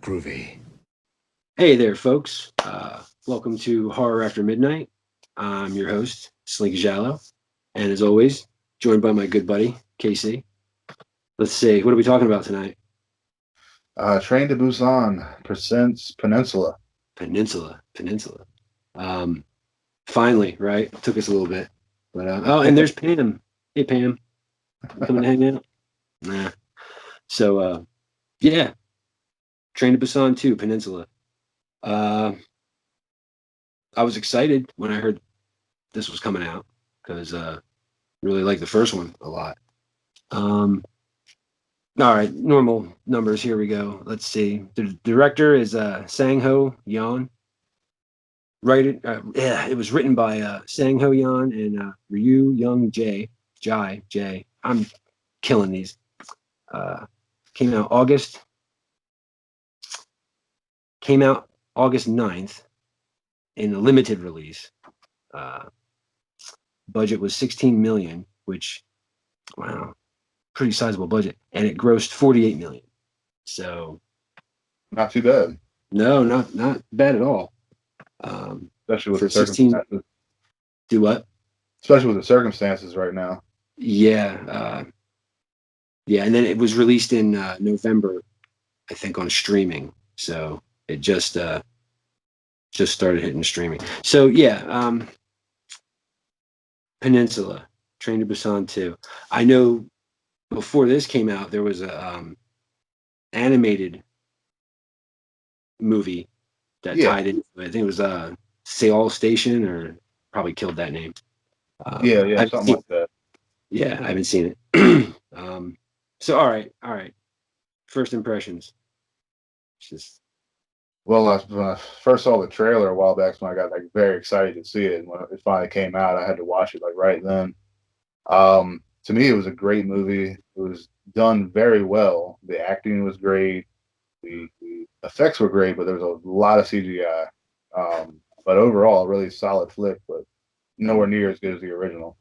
Groovy. Hey there, folks. Welcome to Horror After Midnight. I'm your host, Slinky Jallow. And as always, joined by my good buddy, Casey. Let's see, what are we talking about tonight? Train to Busan presents Peninsula. Peninsula. Um, Finally, right? Took us a little bit. But oh, and there's Pam. Hey, Pam. You coming to hang out? Nah. So, yeah, Train to Busan 2, Peninsula. Uh, I was excited when I heard this was coming out because really like the first one a lot. All right, normal numbers. Here we go. Let's see. The director is Sang Ho Yan. Yeah, it was written by Sang Ho Yan and Ryu Young Jai. I'm killing these. Uh, came out August. Came out August 9th in a limited release. Uh, Budget was 16 million, which wow, pretty sizable budget, and it grossed 48 million. So Not too bad, no, not bad at all. especially with For the 16, circumstances. do what? Especially with the circumstances right now. Yeah, yeah, and then it was released in November, I think, on streaming. So it just started hitting streaming. So yeah, Peninsula, Train to Busan 2. I know before this came out, there was a animated movie that Yeah, tied in. I think it was Seoul Station, or probably killed that name. yeah, I've something seen, like that. yeah, I haven't seen it. So all right. First impressions. It's just Well, when I first saw the trailer a while back, so I got like very excited to see it. And when it finally came out, I had to watch it like right then. To me, it was a great movie. It was done very well. The acting was great. The effects were great, but there was a lot of CGI. But overall, a really solid flick, but nowhere near as good as the original.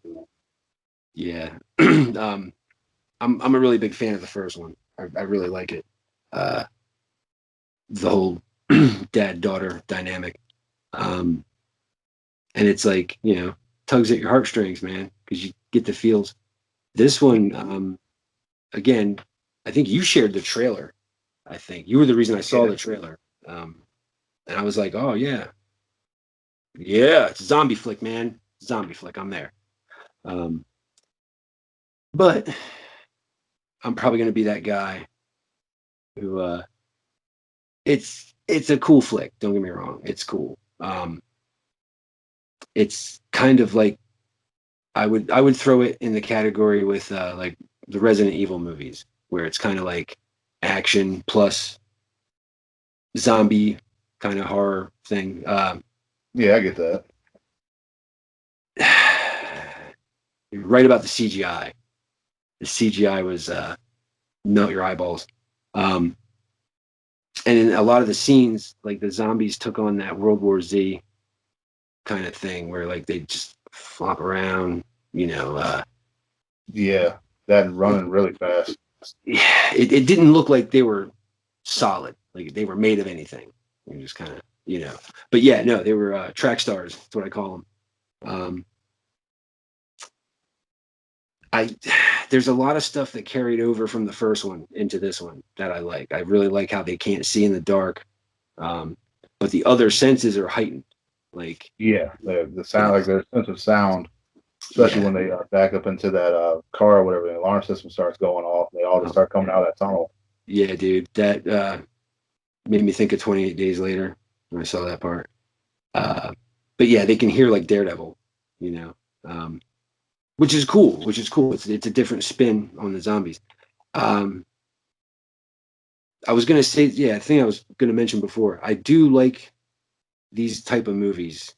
yeah. I'm a really big fan of the first one. I really like it. Uh, the whole dad daughter dynamic. Um, and it's like, tugs at your heartstrings, man, because you get the feels. This one, again, I think you shared the trailer. I think you were the reason I saw Yeah, the trailer. And I was like, oh yeah, it's a zombie flick, man. Zombie flick. I'm there. Um, but I'm probably gonna be that guy who it's a cool flick. Don't get me wrong, it's cool. It's kind of like I would throw it in the category with like the Resident Evil movies, where it's kind of like action plus zombie kind of horror thing. yeah, I get that. You're right about the CGI. The CGI was melt your eyeballs. Um, and in a lot of the scenes, like the zombies took on that World War Z kind of thing, where like they just flop around. You know, Yeah, that and running really fast. it didn't look like they were solid, like they were made of anything. They just kind of, But yeah, no, they were track stars. That's what I call them. Um, I there's a lot of stuff that carried over from the first one into this one that I like. I really like how they can't see in the dark, um, but the other senses are heightened. Like, Yeah, the you sound, know, like their sense of sound, especially yeah, when they back up into that car or whatever, the alarm system starts going off. They all just oh, start coming out of that tunnel. yeah, dude, that made me think of 28 Days Later when I saw that part. Uh, but yeah, they can hear like Daredevil, you know, um, which is cool. Which is cool. It's a different spin on the zombies. Um, I was gonna say, yeah, I think I was gonna mention before. I do like these type of movies,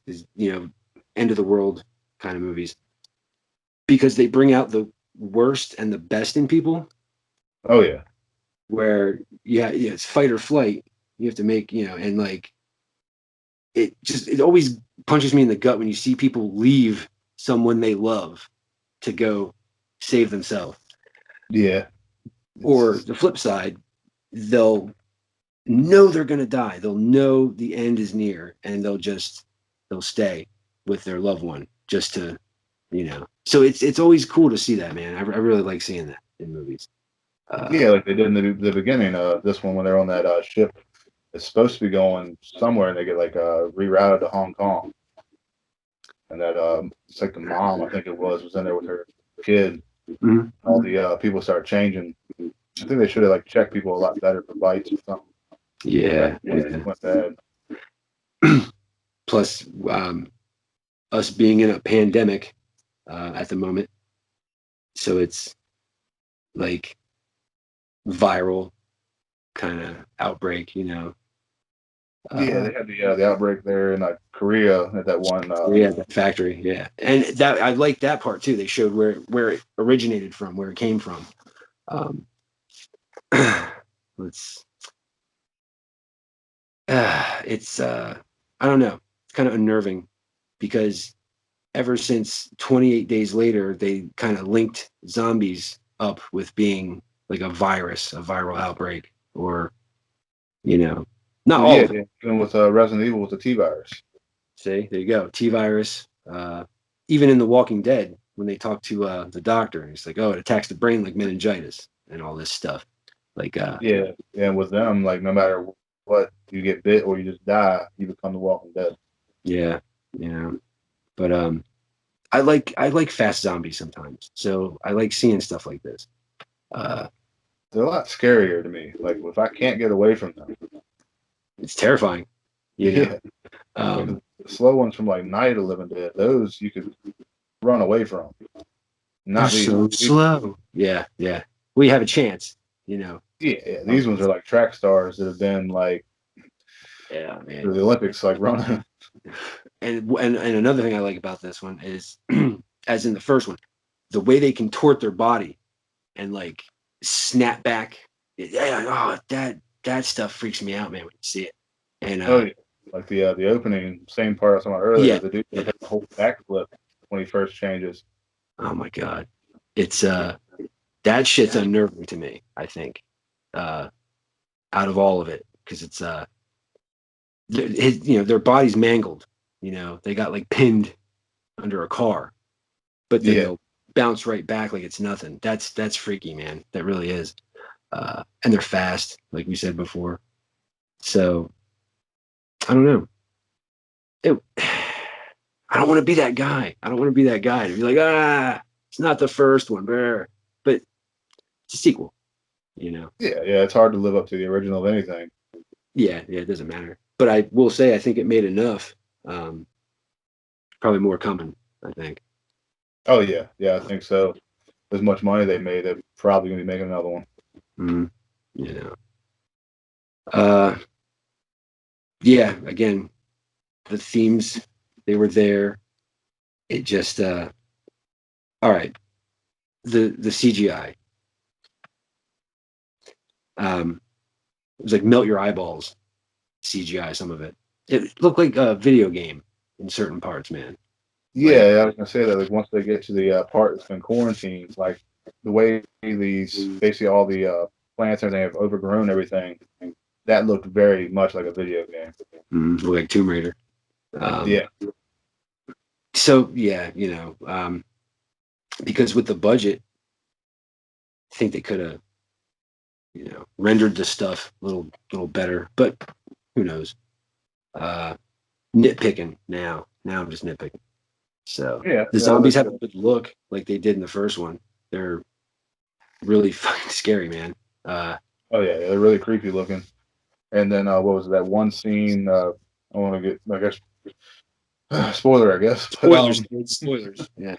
end of the world kind of movies, because they bring out the worst and the best in people. Oh yeah, Where yeah, it's fight or flight. You have to make, and like it always punches me in the gut when you see people leave someone they love to go save themselves. yeah. Or It's the flip side, they'll know they're going to die. They'll know the end is near, and they'll stay with their loved one just to, So it's always cool to see that, man. I really like seeing that in movies. Yeah, like they did in the beginning. This one when they're on that ship, it's supposed to be going somewhere, and they get like rerouted to Hong Kong, and that it's like the mom, I think it was in there with her kid. Mhm. All the people start changing. I think they should have like checked people a lot better for bites or something. Yeah, It went bad. Plus, us being in a pandemic at the moment, so it's like viral kind of outbreak. Yeah, Uh, they had the outbreak there in Korea at that one. yeah, the factory, yeah, and that I like that part too. They showed where it originated from, where it came from. Um, let's, it's I don't know, it's kind of unnerving because ever since 28 days later, they kind of linked zombies up with being like a virus, a viral outbreak, or not all Yeah, of it. even with Resident Evil with the T virus. See, there you go. T virus. Even in The Walking Dead, when they talk to the doctor, he's like, "Oh, it attacks the brain like meningitis and all this stuff." Like, Yeah, and with them, like no matter what, you get bit or you just die, you become the Walking Dead. yeah, yeah. But I like fast zombies sometimes, so I like seeing stuff like this. Uh, They're a lot scarier to me. Like if I can't get away from them, it's terrifying, you know. yeah. Like Um, the slow ones from like Night of the Living Dead, those you could run away from. they're Not these so ones. slow. Yeah, yeah. We have a chance. Yeah, yeah, Um, these ones are like track stars that have been like yeah, to man. the Olympics, like running. And another thing I like about this one is, as in the first one, the way they contort their body and like snap back. Yeah, oh, that stuff freaks me out, man, when you see it. And Oh yeah, like the opening, same part I was talking about earlier. yeah, The dude yeah. does a whole backflip when he first changes. Oh my god, it's that shit's unnerving to me. I think, uh, out of all of it, because it's their body's mangled. They got like pinned under a car, but then Yeah, they'll bounce right back like it's nothing. That's freaky, man. That really is. And they're fast, like we said before. So I don't know. It, I don't want to be that guy. I don't want to be that guy to be like, it's not the first one, but it's a sequel. yeah. It's hard to live up to the original of anything. Yeah, yeah, it doesn't matter. But I will say, I think it made enough. Um, Probably more coming, I think. Oh yeah, yeah. I think so. As much money they made, they're probably gonna be making another one. Mm, yeah. Uh, yeah, again, the themes, they were there. It just, all right. The CGI, it was like melt your eyeballs CGI, some of it. It looked like a video game in certain parts, man. Yeah, Like, yeah, I was gonna say that. Like once they get to the part that's been quarantined, like the way these basically all the plants and everything have overgrown everything, that looked very much like a video game. like Tomb Raider. Um, Yeah, so yeah, because with the budget, I think they could have, rendered the stuff a little better. But who knows? Uh, Nitpicking now. Now I'm just nitpicking. So yeah, the yeah. zombies Like, have a good look, like they did in the first one. They're really fucking scary, man. oh yeah, they're really creepy looking. And then what was it, that one scene? I want to get, I guess, spoiler, I guess, but Spoilers, dude, spoilers. Yeah.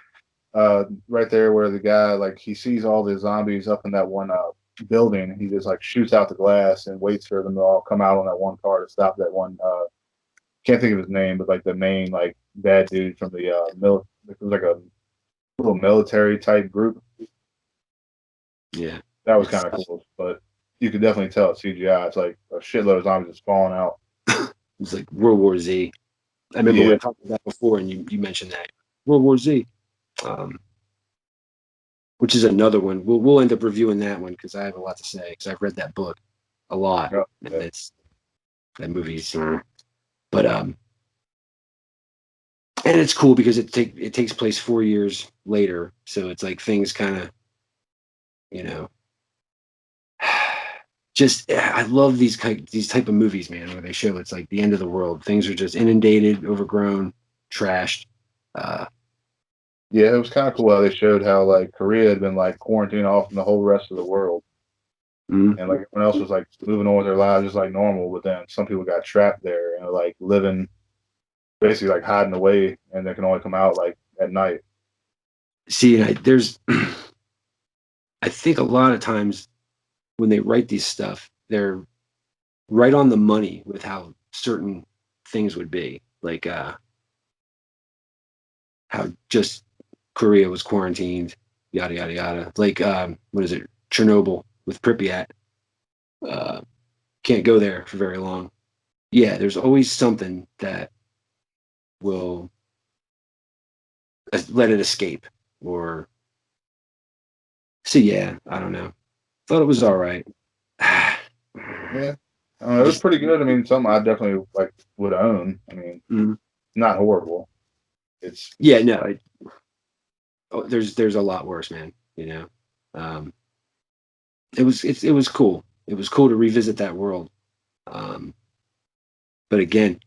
right there where the guy like he sees all the zombies up in that one building, and he just like shoots out the glass and waits for them to all come out on that one car to stop that one. Can't think of his name, but like the main like bad dude from the it was like a little military type group. Yeah. That was It's kind of cool, but you could definitely tell it's CGI. It's like a shitload of zombies just falling out. it's like World War Z. I remember we Yeah, were talking about that before, and you mentioned that World War Z, um, which is another one. We'll end up reviewing that one because I have a lot to say because I've read that book a lot, yeah, and yeah. That movie's, but and it's cool because it takes place 4 years later, so it's like things kind of, you know, just I love these type of movies, man, where they show it's like the end of the world. Things are just inundated, overgrown, trashed. Uh, Yeah, it was kind of cool how they showed how like Korea had been like quarantined off from the whole rest of the world, mm, and like everyone else was like moving on with their lives just like normal. But then some people got trapped there and like living basically like hiding away, and they can only come out like at night. See, there's I think a lot of times when they write these stuff, they're right on the money with how certain things would be, like how just Korea was quarantined, yada yada yada. Like what is it, Chernobyl with Pripyat? Uh, can't go there for very long. Yeah, there's always something that will let it escape, or so. Yeah, I don't know. Thought it was all right. Yeah, it was Just pretty good. I mean, something I definitely like would own. I mean, mm, not horrible. It's yeah, no. There's a lot worse, man. You know, um, it was cool. It was cool to revisit that world. Um, but again,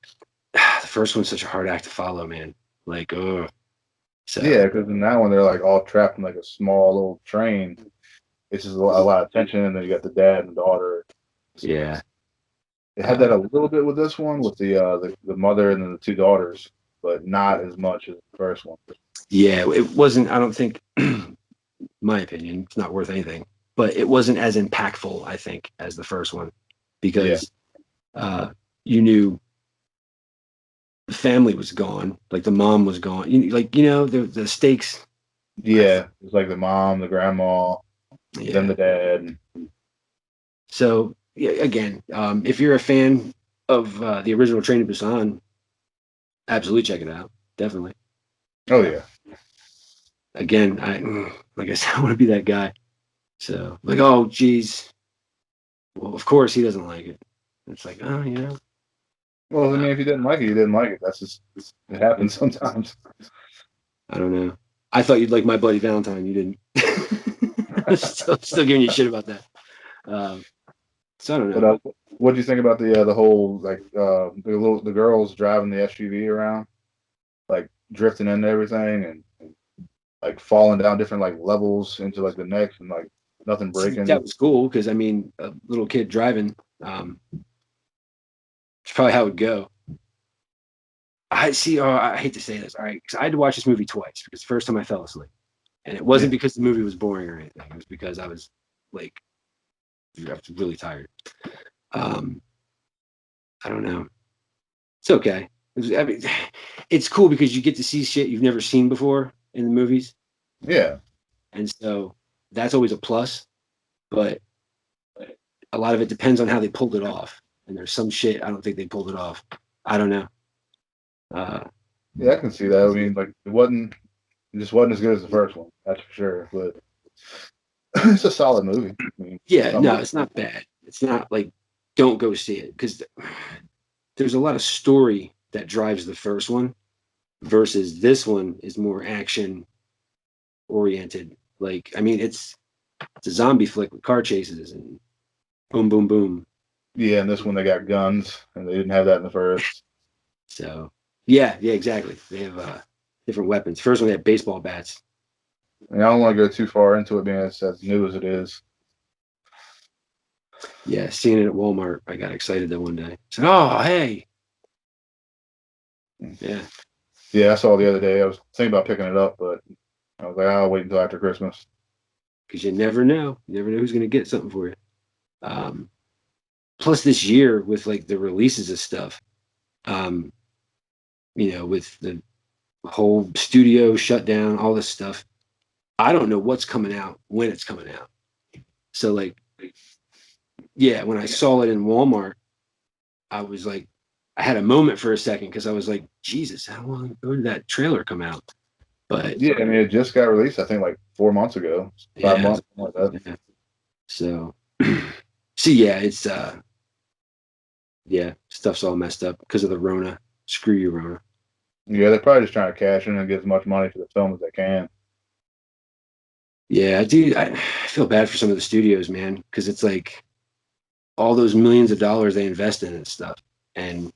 the first one's such a hard act to follow, man. Like, oh, yeah, so because in that one they're like all trapped in like a small little train. It's just a lot of tension, and then you got the dad and daughter. yeah, It had that uh, a little bit with this one with the mother and then the two daughters, but not as much as the first one. yeah. It wasn't. I don't think, my opinion, it's not worth anything. But it wasn't as impactful, I think, as the first one, Yeah, because uh, you knew the family was gone, like the mom was gone. Like the stakes. I think, yeah. It's like the mom, the grandma, then yeah. the dad. So yeah, again, if you're a fan of the original Train to Busan, absolutely check it out. Definitely. Oh Uh, yeah. again, like I said, I want to be that guy. So like, oh geez, well, of course he doesn't like it. It's like, oh, Well, I uh, mean, if you didn't like it, you didn't like it. That's just it happens sometimes. I don't know. I thought you'd like My Bloody Valentine. You didn't. Still giving you shit about that. Um, so I don't But know. what do you think about the whole like the girls driving the SUV around, like drifting into everything and like falling down different like levels into like the next and like nothing See, breaking? that was cool because I mean, a little kid driving. It's probably how it would go. I see. Oh, I hate to say this. All right, because I had to watch this movie twice because the first time I fell asleep, and it wasn't Yeah, because the movie was boring or anything. It was because like I was really tired. Um, I don't know. It's okay. I mean, it's cool because you get to see shit you've never seen before in the movies, yeah, and so that's always a plus. But a lot of it depends on how they pulled it off. And there's some shit I don't think they pulled it off. I don't know. Uh, yeah. I can see that. I mean, like it just wasn't as good as the first one. That's for sure. But it's a solid movie. I mean, yeah, something. no, it's not bad. It's not like don't go see it because there's a lot of story that drives the first one versus this one is more action oriented. Like, I mean, it's a zombie flick with car chases and boom, boom, boom. Yeah, and this one they got guns, and they didn't have that in the first. So, yeah, yeah, exactly. They have different weapons. First one, they had baseball bats. And I don't want to go too far into it, being it's as new as it is. Yeah, seeing it at Walmart, I got excited that one day. I said, "Oh, hey, yeah," Yeah, I saw the other day. I was thinking about picking it up, but I was like, I'll wait until after Christmas. because you never know. You never know who's going to get something for you. Um, Plus, this year with like the releases of stuff, um, with the whole studio shut down, all this stuff, I don't know what's coming out when it's coming out. So, like, yeah, when I saw it in Walmart, I was like, I had a moment for a second because I was like, Jesus, how long ago did that trailer come out? But Yeah, I mean, it just got released, I think, like 4 months ago, five yeah, months, something like that. yeah. So, so yeah, it's yeah, stuff's all messed up because of the Rona. Screw you, Rona. Yeah, they're probably just trying to cash in and get as much money for the film as they can. Yeah, dude, I feel bad for some of the studios, man, because it's like all those millions of dollars they invest in and stuff, and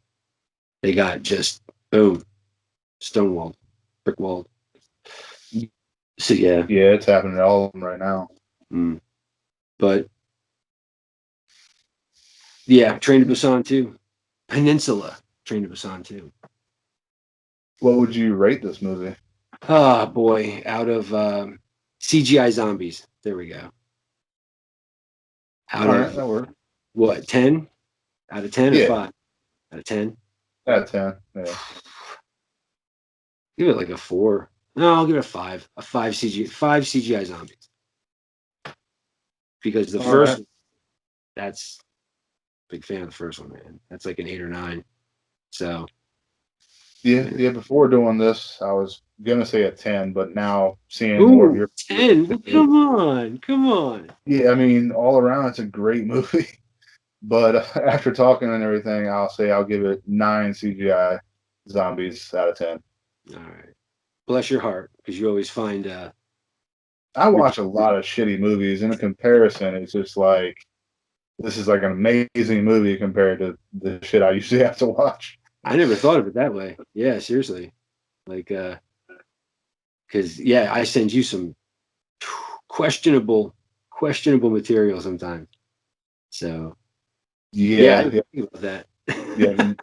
they got just boom, stonewalled, brickwalled. So yeah, Yeah, it's happening to all of them right now. but yeah, Train to Busan too. Peninsula, Train to Busan too. What would you rate this movie? Oh boy, out of CGI zombies. There we go. Out All right, of that works. what, 10? Out of 10 or Yeah, 5? Out of 10? out of 10. Yeah. Give it like a 4. No, I'll give it a 5. A 5 CGI zombies. Because the All right. first, that's big fan of the first one, man. That's like an 8 or 9. So Yeah, yeah. yeah. Before doing this, I was gonna say a 10, but now seeing more of Ooh, your, 10. Well, come on, come on. yeah, I mean, all around, it's a great movie. But after talking and everything, I'll say I'll give it 9 CGI zombies out of 10. All right. Bless your heart, because you always find I rid- watch a lot of shitty movies. In a comparison, it's just like this is like an amazing movie compared to the shit I usually have to watch. I never thought of it that way. Yeah, seriously. Like because yeah, I send you some questionable material sometimes. So yeah, I Yeah, didn't yeah, think about that. yeah.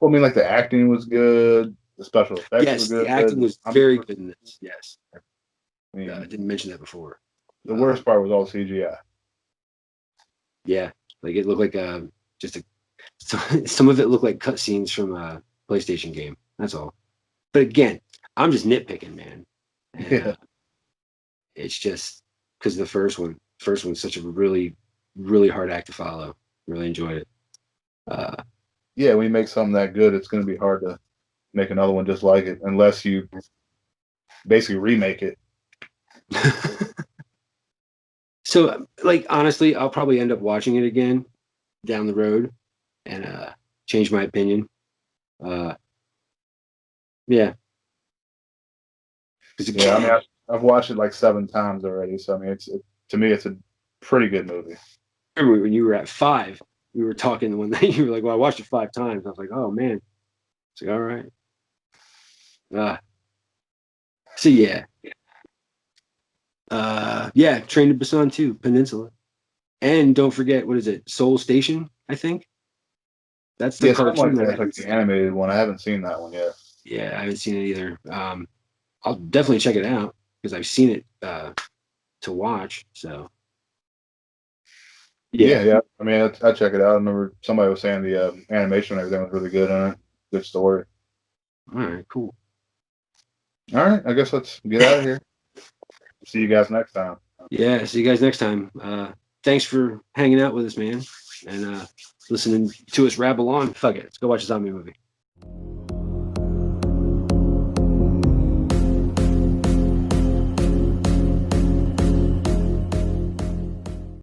Well, I mean, like the acting was good, the special effects were Yes, the good. acting was very good in this. Yes, I I mean, didn't mention that before. the worst part was all CGI. Yeah, like it looked like just a some of it looked like cutscenes from a PlayStation game. That's all. But again, I'm just nitpicking, man, and Yeah, it's just because the first one's such a really hard act to follow. Really enjoyed it. Uh, yeah. When you make something that good, it's going to be hard to make another one just like it, unless you basically remake it. so, like honestly, I'll probably end up watching it again down the road and change my opinion. Uh, yeah, because Yeah, I mean, again, I've watched it like 7 times already, so I mean, to me, it's a pretty good movie. remember when you were at 5, we were talking one night. You were like, "Well, I watched it 5 times." I was like, "Oh man," it's like, "All right." Uh, so yeah, yeah, Train to Busan 2, Peninsula, and don't forget what is it, Seoul Station? I think that's the Yeah, something cartoon like that I that, like haven't the seen. animated one. I haven't seen that one yet. Yeah, I haven't seen it either. I'll definitely check it out because I've seen it to watch. So yeah, Yeah, yeah. I mean, I check it out. I remember somebody was saying the animation and everything was really good in it. Good story. all right, cool. All right, I guess let's get out of here. See you guys next time. Yeah, see you guys next time. Thanks for hanging out with us, man, and listening to us rabble on. Fuck it, let's go watch a zombie movie.